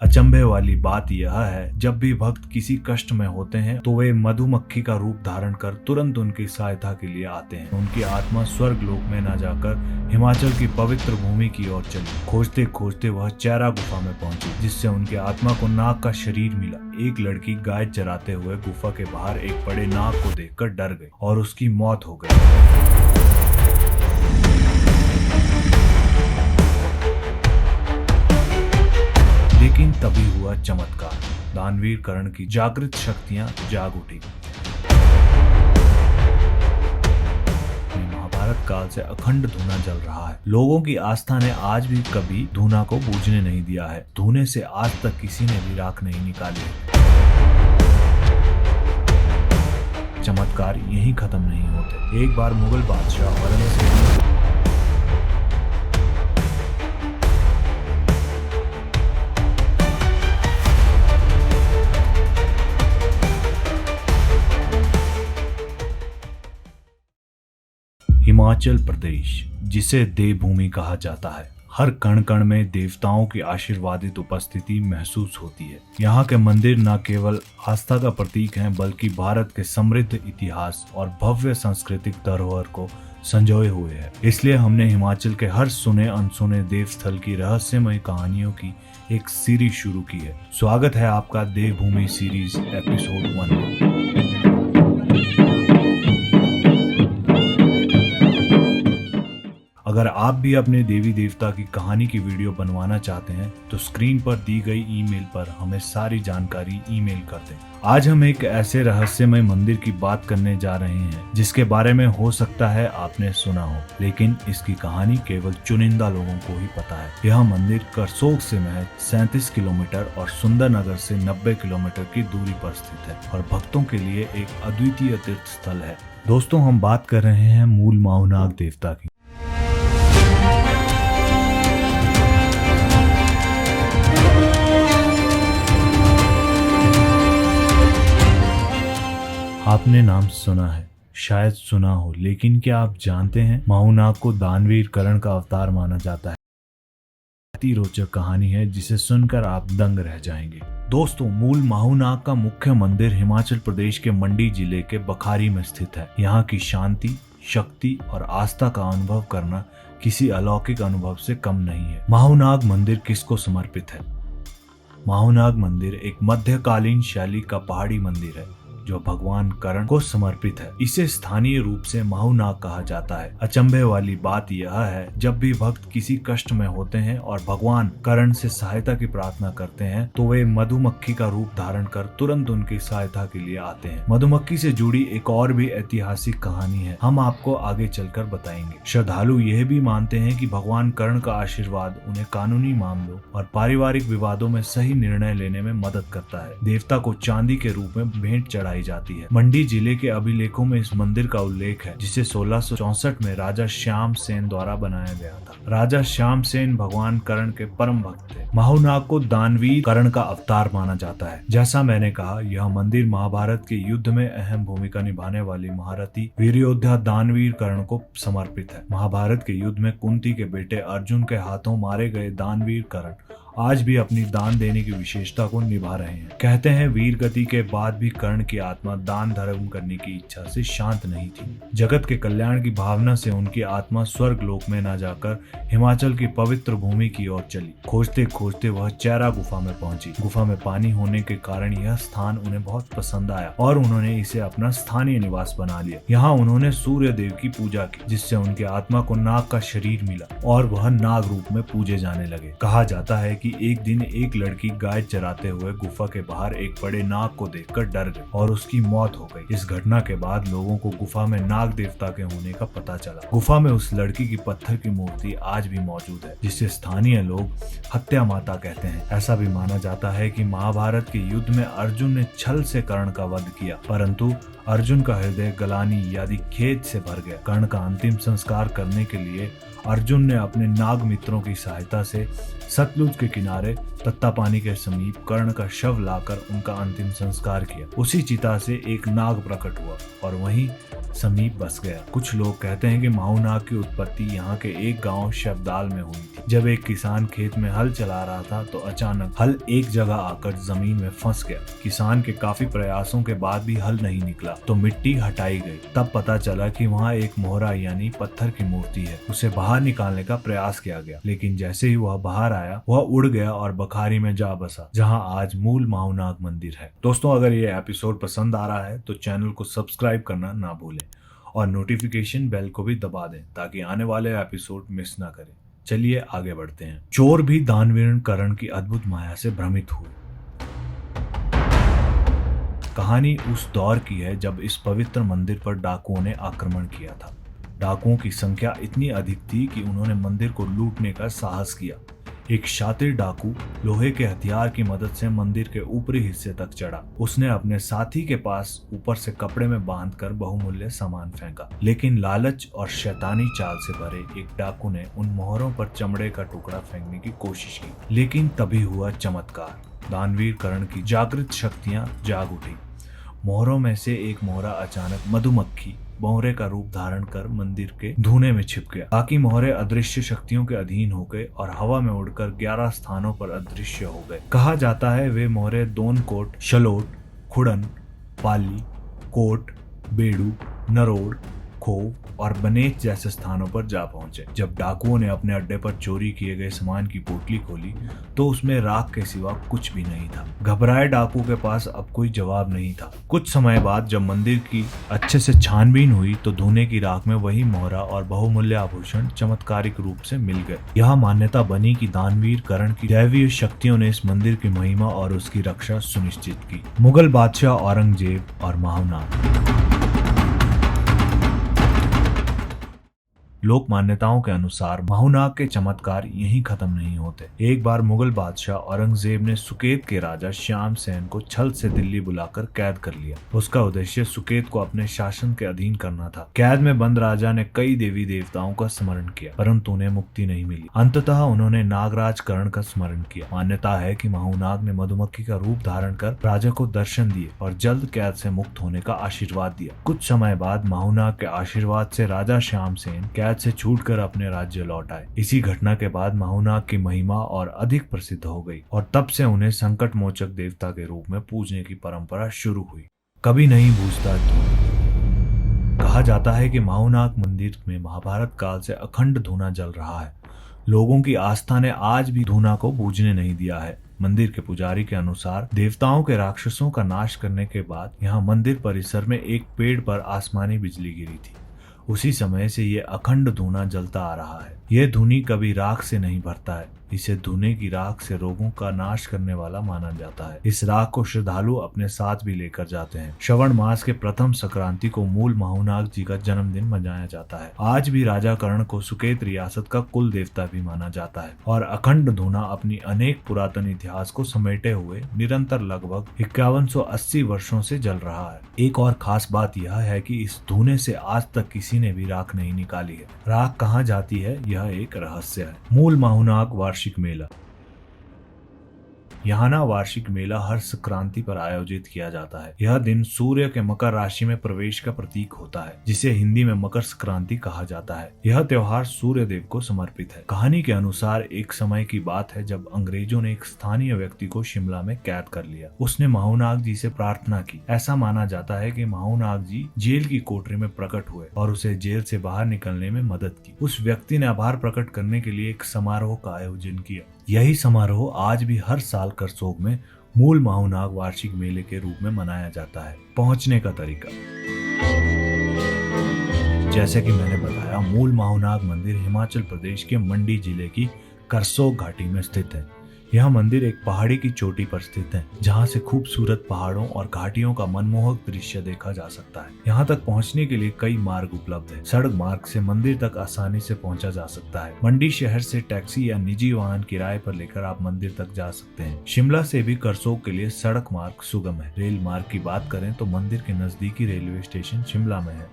अचंभे वाली बात यह है, जब भी भक्त किसी कष्ट में होते हैं तो वे मधुमक्खी का रूप धारण कर तुरंत उनकी सहायता के लिए आते हैं। उनकी आत्मा स्वर्ग लोक में न जाकर हिमाचल की पवित्र भूमि की ओर चली। खोजते खोजते वह चैरा गुफा में पहुंची, जिससे उनकी आत्मा को नाग का शरीर मिला। एक लड़की गाय चराते हुए गुफा के बाहर एक बड़े नाग को देखकर डर गई और उसकी मौत हो गई। लेकिन तभी हुआ चमत्कार। दानवीर कर्ण की जागृत शक्तियां जाग उठी। महाभारत काल से अखंड धूना जल रहा है। लोगों की आस्था ने आज भी कभी धूना को बूझने नहीं दिया है। धूने से आज तक किसी ने भी राख नहीं निकाली। चमत्कार यहीं खत्म नहीं होते। एक बार मुगल बादशाह औरंगजेब हिमाचल प्रदेश, जिसे देवभूमि कहा जाता है, हर कण कण में देवताओं की आशीर्वादित उपस्थिति महसूस होती है। यहाँ के मंदिर न केवल आस्था का प्रतीक हैं, बल्कि भारत के समृद्ध इतिहास और भव्य सांस्कृतिक धरोहर को संजोए हुए हैं। इसलिए हमने हिमाचल के हर सुने अनसुने देवस्थल की रहस्यमय कहानियों की एक सीरीज शुरू की है। स्वागत है आपका देवभूमि सीरीज एपिसोड 1 में। अगर आप भी अपने देवी देवता की कहानी की वीडियो बनवाना चाहते हैं तो स्क्रीन पर दी गई ईमेल पर हमें सारी जानकारी ईमेल कर दें। आज हम एक ऐसे रहस्यमय मंदिर की बात करने जा रहे हैं जिसके बारे में हो सकता है आपने सुना हो, लेकिन इसकी कहानी केवल चुनिंदा लोगों को ही पता है। यह मंदिर करसोग से महज 37 किलोमीटर और सुंदरनगर से 90 किलोमीटर की दूरी पर स्थित है और भक्तों के लिए एक अद्वितीय तीर्थ स्थल है। दोस्तों, हम बात कर रहे हैं मूल माहुनाग देवता की। आपने नाम सुना है, शायद सुना हो, लेकिन क्या आप जानते हैं माहुनाग को दानवीर कर्ण का अवतार माना जाता है। अति रोचक कहानी है जिसे सुनकर आप दंग रह जाएंगे। दोस्तों, मूल माहुनाग का मुख्य मंदिर हिमाचल प्रदेश के मंडी जिले के बखारी में स्थित है। यहाँ की शांति, शक्ति और आस्था का अनुभव करना किसी अलौकिक अनुभव से कम नहीं है। माहुनाग मंदिर किसको समर्पित है? माहुनाग मंदिर एक मध्यकालीन शैली का पहाड़ी मंदिर है जो भगवान कर्ण को समर्पित है। इसे स्थानीय रूप से माहुनाग कहा जाता है। अचंभे वाली बात यह है, जब भी भक्त किसी कष्ट में होते हैं और भगवान कर्ण से सहायता की प्रार्थना करते हैं तो वे मधुमक्खी का रूप धारण कर तुरंत उनकी सहायता के लिए आते हैं। मधुमक्खी से जुड़ी एक और भी ऐतिहासिक कहानी है, हम आपको आगे चलकर बताएंगे। श्रद्धालु यह भी मानते हैं कि भगवान कर्ण का आशीर्वाद उन्हें कानूनी मामलों और पारिवारिक विवादों में सही निर्णय लेने में मदद करता है। देवता को चांदी के रूप में भेंट चढ़ाई जाती है। मंडी जिले के अभिलेखों में इस मंदिर का उल्लेख है, जिसे 1664 में राजा श्याम सेन द्वारा बनाया गया था। राजा श्याम सेन भगवान कर्ण के परम भक्त थे। माहुनाग को दानवीर कर्ण का अवतार माना जाता है। जैसा मैंने कहा, यह मंदिर महाभारत के युद्ध में अहम भूमिका निभाने वाली महारथी वीरयोद्धा दानवीर कर्ण को समर्पित है। महाभारत के युद्ध में कुंती के बेटे अर्जुन के हाथों मारे गए दानवीर कर्ण आज भी अपनी दान देने की विशेषता को निभा रहे हैं। कहते हैं वीर गति के बाद भी कर्ण की आत्मा दान धर्म करने की इच्छा से शांत नहीं थी। जगत के कल्याण की भावना से उनकी आत्मा स्वर्ग लोक में न जाकर हिमाचल की पवित्र भूमि की ओर चली। खोजते खोजते वह चैरा गुफा में पहुंची। गुफा में पानी होने के कारण यह स्थान उन्हें बहुत पसंद आया और उन्होंने इसे अपना स्थानीय निवास बना लिया। यहाँ उन्होंने सूर्य देव की पूजा की, जिससे उनकी आत्मा को नाग का शरीर मिला और वह नाग रूप में पूजे जाने लगे। कहा जाता है कि एक दिन एक लड़की गाय चराते हुए गुफा के बाहर एक बड़े नाग को देखकर डर गई और उसकी मौत हो गई। इस घटना के बाद लोगों को गुफा में नाग देवता के होने का पता चला। गुफा में उस लड़की की पत्थर की मूर्ति आज भी मौजूद है, जिसे स्थानीय लोग हत्या माता कहते हैं। ऐसा भी माना जाता है कि महाभारत के युद्ध में अर्जुन ने छल से कर्ण का वध किया, परंतु अर्जुन का हृदय गलानी यानी खेद से भर गया। कर्ण का अंतिम संस्कार करने के लिए अर्जुन ने अपने नाग मित्रों की सहायता से सतलुज के किनारे तत्तापानी के समीप कर्ण का शव लाकर उनका अंतिम संस्कार किया। उसी चिता से एक नाग प्रकट हुआ और वहीं समीप बस गया। कुछ लोग कहते हैं कि माहूनाग की उत्पत्ति यहाँ के एक गांव शब्दाल में हुई थी। जब एक किसान खेत में हल चला रहा था तो अचानक हल एक जगह आकर जमीन में फंस गया। किसान के काफी प्रयासों के बाद भी हल नहीं निकला तो मिट्टी हटाई गई। तब पता चला कि वहाँ एक मोहरा यानी पत्थर की मूर्ति है। उसे बाहर निकालने का प्रयास किया गया, लेकिन जैसे ही वह बाहर आया वह उड़ गया और बखारी में जा बसा, जहाँ आज मूल माहूनाग मंदिर है। दोस्तों, अगर ये एपिसोड पसंद आ रहा है तो चैनल को सब्सक्राइब करना ना भूलें और नोटिफिकेशन बेल को भी दबा दें ताकि आने वाले एपिसोड मिस ना करें। चलिए आगे बढ़ते हैं। चोर भी दानवीर करण की अद्भुत माया से भ्रमित हुए। कहानी उस दौर की है जब इस पवित्र मंदिर पर डाकुओं ने आक्रमण किया था। डाकुओं की संख्या इतनी अधिक थी कि उन्होंने मंदिर को लूटने का साहस किया। एक शातिर डाकू लोहे के हथियार की मदद से मंदिर के ऊपरी हिस्से तक चढ़ा। उसने अपने साथी के पास ऊपर से कपड़े में बांधकर बहुमूल्य सामान फेंका, लेकिन लालच और शैतानी चाल से भरे एक डाकू ने उन मोहरों पर चमड़े का टुकड़ा फेंकने की कोशिश की। लेकिन तभी हुआ चमत्कार। दानवीर करण की जागृत शक्तियां जाग उठी। मोहरों में से एक मोहरा अचानक मधुमक्खी मोहरे का रूप धारण कर मंदिर के धूने में छिप गया। बाकी मोहरे अदृश्य शक्तियों के अधीन हो गए और हवा में उड़कर 11 स्थानों पर अदृश्य हो गए। कहा जाता है वे मोहरे दोनकोट, शलोट, खुड़न, पाली, कोट, बेड़ू, नरोड़, खोव और बनेच जैसे स्थानों पर जा पहुंचे। जब डाकुओं ने अपने अड्डे पर चोरी किए गए सामान की पोटली खोली तो उसमें राख के सिवा कुछ भी नहीं था। घबराए डाकू के पास अब कोई जवाब नहीं था। कुछ समय बाद जब मंदिर की अच्छे से छानबीन हुई तो धुने की राख में वही मोहरा और बहुमूल्य आभूषण चमत्कारिक रूप से मिल गए। यह मान्यता बनी कि दानवीर करण की दैवीय शक्तियों ने इस मंदिर की महिमा और उसकी रक्षा सुनिश्चित की। मुगल बादशाह औरंगजेब और माहूनाग। लोक मान्यताओं के अनुसार माहूनाग के चमत्कार यहीं खत्म नहीं होते। एक बार मुगल बादशाह औरंगजेब ने सुकेत के राजा श्याम सेन को छल से दिल्ली बुलाकर कैद कर लिया। उसका उद्देश्य सुकेत को अपने शासन के अधीन करना था। कैद में बंद राजा ने कई देवी देवताओं का स्मरण किया, परंतु उन्हें मुक्ति नहीं मिली। अंततः उन्होंने नागराज करण का स्मरण किया। मान्यता है कि माहूनाग ने मधुमक्खी का रूप धारण कर राजा को दर्शन दिए और जल्द कैद से मुक्त होने का आशीर्वाद दिया। कुछ समय बाद माहूनाग के आशीर्वाद से राजा श्याम सेन कैद से छूटकर अपने राज्य लौट आए। इसी घटना के बाद माहूनाग की महिमा और अधिक प्रसिद्ध हो गई और तब से उन्हें संकट मोचक देवता के रूप में पूजने की परंपरा शुरू हुई। कभी नहीं बूझता धूना। कहा जाता है कि माहूनाग मंदिर में महाभारत काल से अखंड धूना जल रहा है। लोगों की आस्था ने आज भी धूना को बूझने नहीं दिया है। मंदिर के पुजारी के अनुसार देवताओं के राक्षसों का नाश करने के बाद यहाँ मंदिर परिसर में एक पेड़ पर आसमानी बिजली गिरी थी। उसी समय से ये अखंड धूना जलता आ रहा है। यह धुनी कभी राख से नहीं भरता है। इसे धुने की राख से रोगों का नाश करने वाला माना जाता है। इस राख को श्रद्धालु अपने साथ भी लेकर जाते हैं। श्रवण मास के प्रथम संक्रांति को मूल माहूनाग जी का जन्मदिन मनाया जाता है। आज भी राजा कर्ण को सुकेत रियासत का कुल देवता भी माना जाता है और अखंड धूना अपनी अनेक पुरातन इतिहास को समेटे हुए निरंतर लगभग 5180 वर्षों से जल रहा है। एक और खास बात यह है कि इस धूने से आज तक किसी ने भी राख नहीं निकाली है। राख कहाँ जाती है यह एक रहस्य है। मूल माहूनाग वार्षिक मेला। यहाँ वार्षिक मेला हर संक्रांति पर आयोजित किया जाता है। यह दिन सूर्य के मकर राशि में प्रवेश का प्रतीक होता है, जिसे हिंदी में मकर संक्रांति कहा जाता है। यह त्योहार सूर्य देव को समर्पित है। कहानी के अनुसार एक समय की बात है जब अंग्रेजों ने एक स्थानीय व्यक्ति को शिमला में कैद कर लिया। उसने माहूनाग जी से प्रार्थना की। ऐसा माना जाता है कि माहूनाग जी जेल की कोठरी में प्रकट हुए और उसे जेल से बाहर निकलने में मदद की। उस व्यक्ति ने आभार प्रकट करने के लिए एक समारोह का आयोजन किया। यही समारोह आज भी हर साल करसोग में मूल माहूनाग वार्षिक मेले के रूप में मनाया जाता है। पहुंचने का तरीका। जैसे कि मैंने बताया, मूल माहूनाग मंदिर हिमाचल प्रदेश के मंडी जिले की करसोग घाटी में स्थित है। यह मंदिर एक पहाड़ी की चोटी पर स्थित है, जहां से खूबसूरत पहाड़ों और घाटियों का मनमोहक दृश्य देखा जा सकता है। यहां तक पहुंचने के लिए कई मार्ग उपलब्ध है। सड़क मार्ग से मंदिर तक आसानी से पहुंचा जा सकता है। मंडी शहर से टैक्सी या निजी वाहन किराए पर लेकर आप मंदिर तक जा सकते हैं। शिमला से भी करसोग के लिए सड़क मार्ग सुगम है। रेल मार्ग की बात करें तो मंदिर के नजदीकी रेलवे स्टेशन शिमला में है।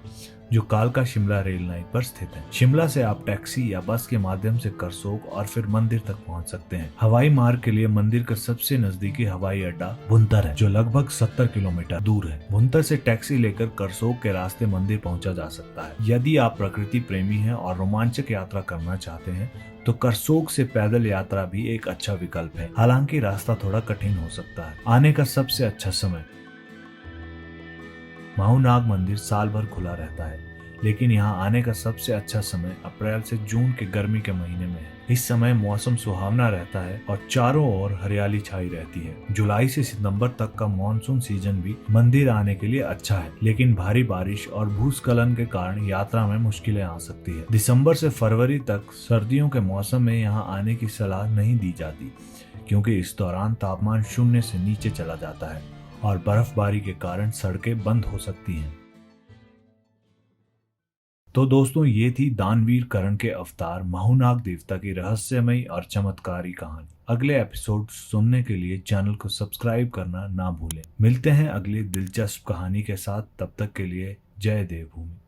जो कालका शिमला रेल लाइन पर स्थित है। शिमला से आप टैक्सी या बस के माध्यम से करसोग और फिर मंदिर तक पहुंच सकते हैं। हवाई मार्ग के लिए मंदिर का सबसे नजदीकी हवाई अड्डा भुंतर है, जो लगभग 70 किलोमीटर दूर है। भुंतर से टैक्सी लेकर करसोग के रास्ते मंदिर पहुंचा जा सकता है। यदि आप प्रकृति प्रेमी हैं और रोमांचक यात्रा करना चाहते हैं तो करसोग से पैदल यात्रा भी एक अच्छा विकल्प है। हालांकि रास्ता थोड़ा कठिन हो सकता है। आने का सबसे अच्छा समय। माहूनाग मंदिर साल भर खुला रहता है, लेकिन यहाँ आने का सबसे अच्छा समय अप्रैल से जून के गर्मी के महीने में है। इस समय मौसम सुहावना रहता है और चारों ओर हरियाली छाई रहती है। जुलाई से सितंबर तक का मानसून सीजन भी मंदिर आने के लिए अच्छा है, लेकिन भारी बारिश और भूस्खलन के कारण यात्रा में मुश्किलें आ सकती है। दिसंबर से फरवरी तक सर्दियों के मौसम में यहाँ आने की सलाह नहीं दी जाती, क्योंकि इस दौरान तापमान 0 से नीचे चला जाता है और बर्फबारी के कारण सड़कें बंद हो सकती हैं। तो दोस्तों, ये थी दानवीर करण के अवतार माहूनाग देवता की रहस्यमयी और चमत्कारी कहानी। अगले एपिसोड सुनने के लिए चैनल को सब्सक्राइब करना ना भूलें। मिलते हैं अगली दिलचस्प कहानी के साथ। तब तक के लिए जय देवभूमि।